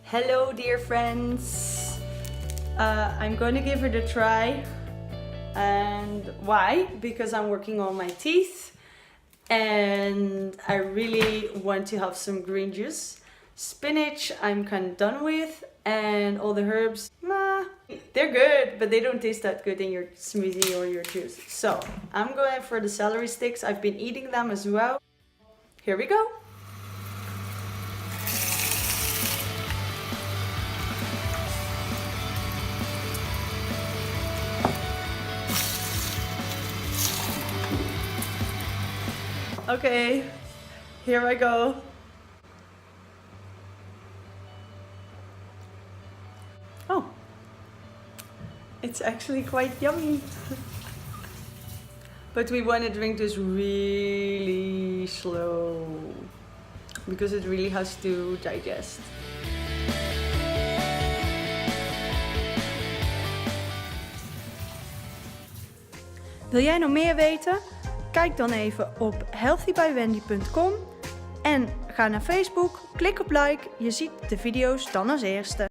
Hello dear friends, I'm going to give it a try. And why? Because I'm working on my teeth and I really want to have some green juice. Spinach I'm kind of done with, and all the herbs, they're good, but they don't taste that good in your smoothie or your juice. So I'm going for the celery sticks. I've been eating them as well. Here we go. Okay, here I go. Oh, it's actually quite yummy. But we want to drink this really slow because it really has to digest. Wil jij nog meer weten? Kijk dan even op healthybywendy.com en ga naar Facebook, klik op like, je ziet de video's dan als eerste.